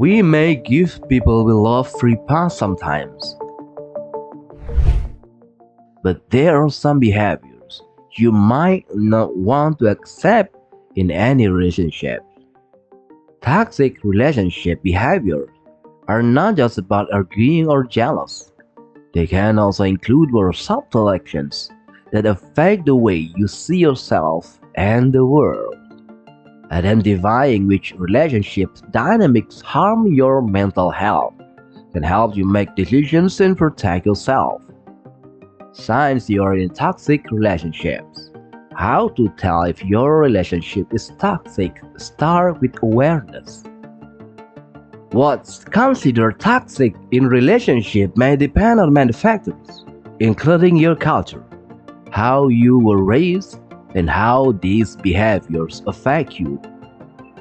We may give people we love free pass sometimes, but there are some behaviors you might not want to accept in any relationship. Toxic relationship behaviors are not just about arguing or jealous. They can also include more subtle actions that affect the way you see yourself and the world. Identifying which relationship dynamics harm your mental health can help you make decisions and protect yourself. Signs you are in toxic relationships. How to tell if your relationship is toxic? Start with awareness. What's considered toxic in relationship may depend on many factors, including your culture, how you were raised, and how these behaviors affect you.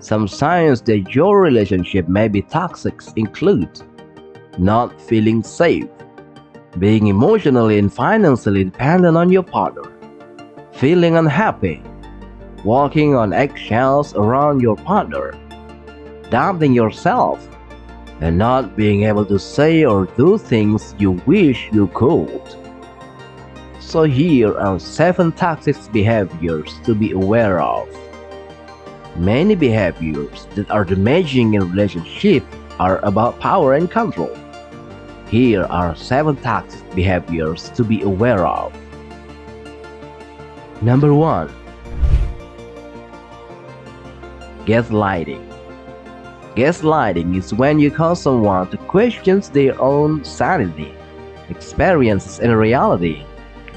Some signs that your relationship may be toxic include not feeling safe, being emotionally and financially dependent on your partner, feeling unhappy, walking on eggshells around your partner, doubting yourself, and not being able to say or do things you wish you could. So here are 7 toxic behaviors to be aware of. Many behaviors that are damaging in relationships are about power and control. Here are 7 toxic behaviors to be aware of. Number 1. Gaslighting. Gaslighting is when you cause someone to question their own sanity, experiences, and reality.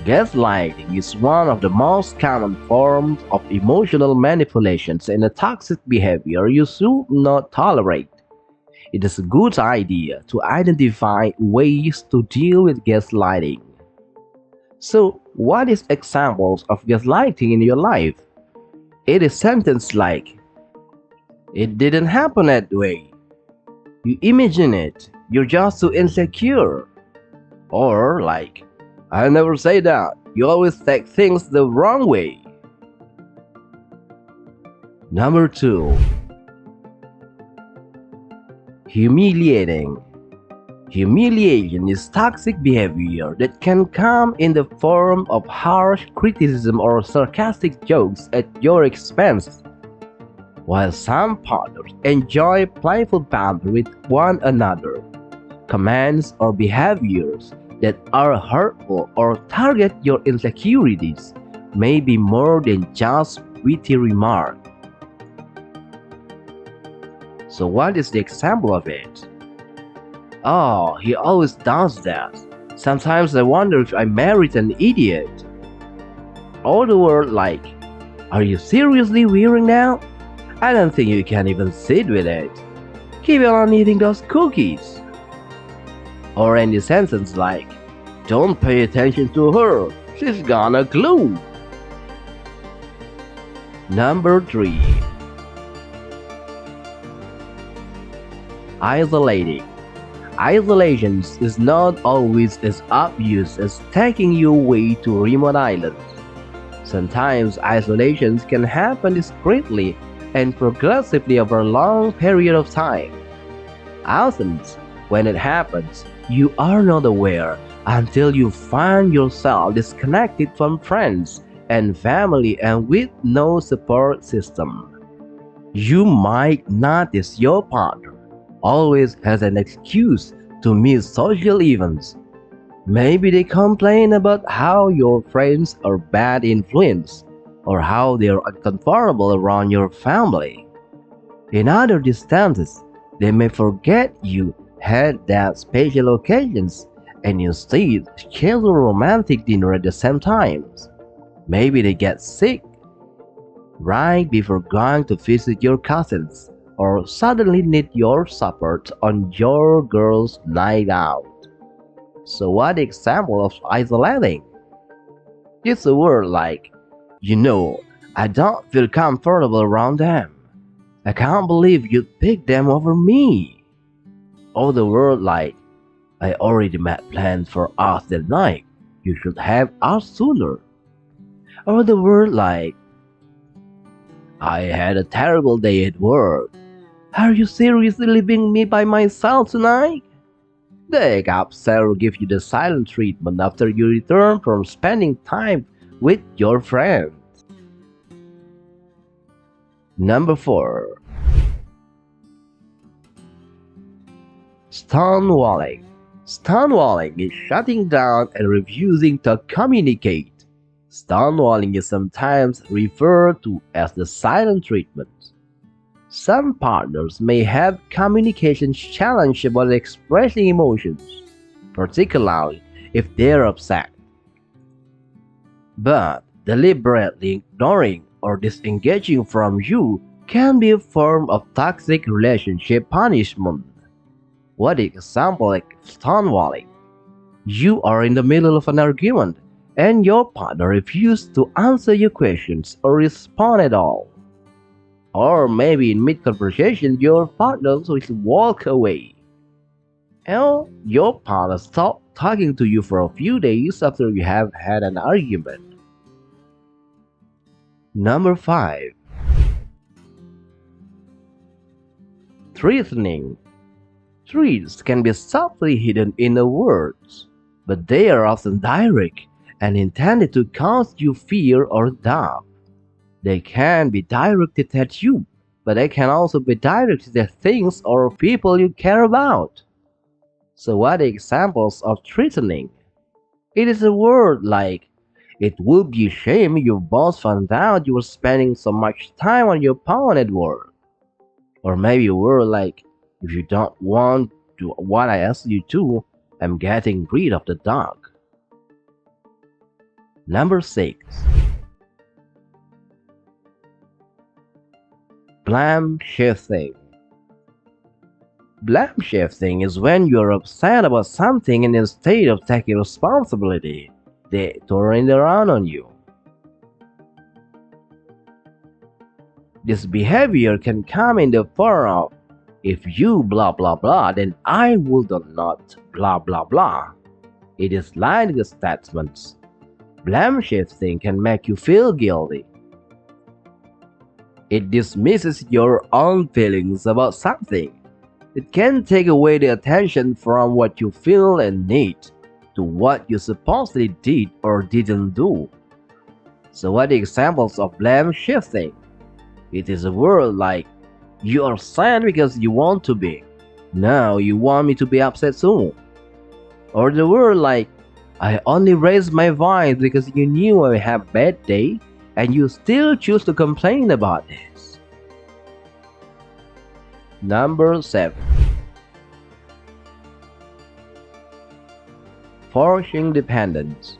Gaslighting is one of the most common forms of emotional manipulations and a toxic behavior you should not tolerate. It is a good idea to identify ways to deal with gaslighting. So, what is examples of gaslighting in your life? It is sentences like, "It didn't happen that way." "You imagine it. You're just too insecure." Or like, "I never say that. You always take things the wrong way." Number 2. Humiliating. Humiliation is toxic behavior that can come in the form of harsh criticism or sarcastic jokes at your expense. While some partners enjoy playful banter with one another, comments or behaviors that are hurtful or target your insecurities may be more than just witty remark. So what is the example of it? "Oh, he always does that. Sometimes I wonder if I married an idiot." Or the word like, "Are you seriously wearing now? I don't think you can even sit with it. Keep on eating those cookies." Or any sentence like, "Don't pay attention to her. She's got a clue." Number 3. Isolating. Isolation is not always as obvious as taking you away to remote islands. Sometimes isolation can happen discreetly and progressively over a long period of time. Often, when it happens, you are not aware until you find yourself disconnected from friends and family and with no support system. You might notice your partner always has an excuse to miss social events. Maybe they complain about how your friends are bad influence or how they are uncomfortable around your family. In other instances, they may forget you had that special occasions and instead schedule a romantic dinner at the same time. Maybe they get sick right before going to visit your cousins or suddenly need your support on your girls' night out. So what example of isolating? It's a word like, "I don't feel comfortable around them. I can't believe you'd pick them over me." Or the word like, "I already made plans for us that night. You should have asked sooner." Or the word like, "I had a terrible day at work. Are you seriously leaving me by myself tonight? The upsetter will give you the silent treatment after you return from spending time with your friends. Number 4. Stonewalling. Stonewalling is shutting down and refusing to communicate. Stonewalling is sometimes referred to as the silent treatment. Some partners may have communication challenges about expressing emotions, particularly if they're upset. But deliberately ignoring or disengaging from you can be a form of toxic relationship punishment. What example like stonewalling? You are in the middle of an argument and your partner refuses to answer your questions or respond at all. Or maybe in mid-conversation your partner will walk away. Or your partner stops talking to you for a few days after you have had an argument. Number 5. Threatening. Threats can be subtly hidden in the words, but they are often direct and intended to cause you fear or doubt. They can be directed at you, but they can also be directed at things or people you care about. So what are examples of threatening? It is a word like, it would be a shame if your boss found out you were spending so much time on your phone at work. Or maybe a word like, if you don't want to what I asked you to, I'm getting rid of the dog. Number 6. Blame shifting. Blame shifting is when you're upset about something and instead of taking responsibility, they turn it around on you. This behavior can come in the form of, if you blah blah blah, then I will not blah blah blah. It is like the statements. Blame shifting can make you feel guilty. It dismisses your own feelings about something. It can take away the attention from what you feel and need to what you supposedly did or didn't do. So what are examples of blame shifting? It is a word like, you are sad because you want to be. Now you want me to be upset soon. Or the word like, I only raised my voice because you knew I have a bad day and you still choose to complain about this. Number 7. Forcing dependence.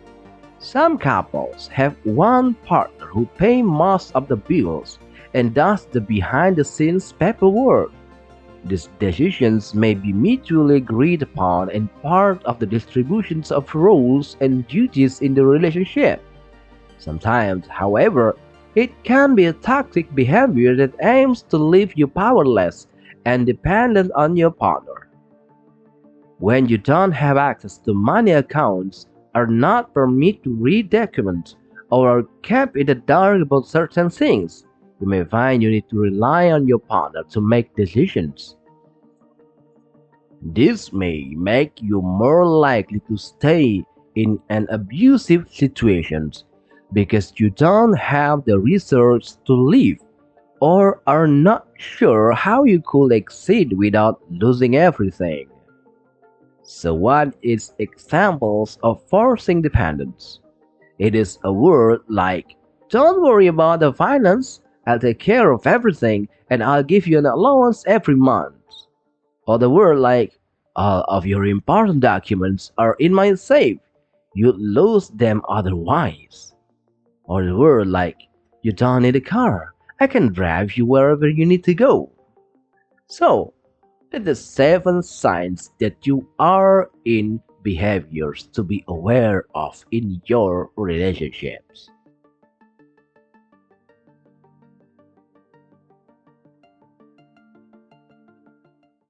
Some couples have one partner who pays most of the bills and does the behind-the-scenes paperwork. These decisions may be mutually agreed upon and part of the distributions of roles and duties in the relationship. Sometimes, however, it can be a toxic behavior that aims to leave you powerless and dependent on your partner. When you don't have access to money accounts, are not permitted to read documents, or are kept in the dark about certain things, you may find you need to rely on your partner to make decisions. This may make you more likely to stay in an abusive situation because you don't have the resources to leave or are not sure how you could exit without losing everything. So what is examples of forcing dependence? It is a word like, don't worry about the finance, I'll take care of everything and I'll give you an allowance every month. Or the word like, all of your important documents are in my safe, you'd lose them otherwise. Or the word like, you don't need a car, I can drive you wherever you need to go. So, the 7 signs that you are in behaviors to be aware of in your relationships.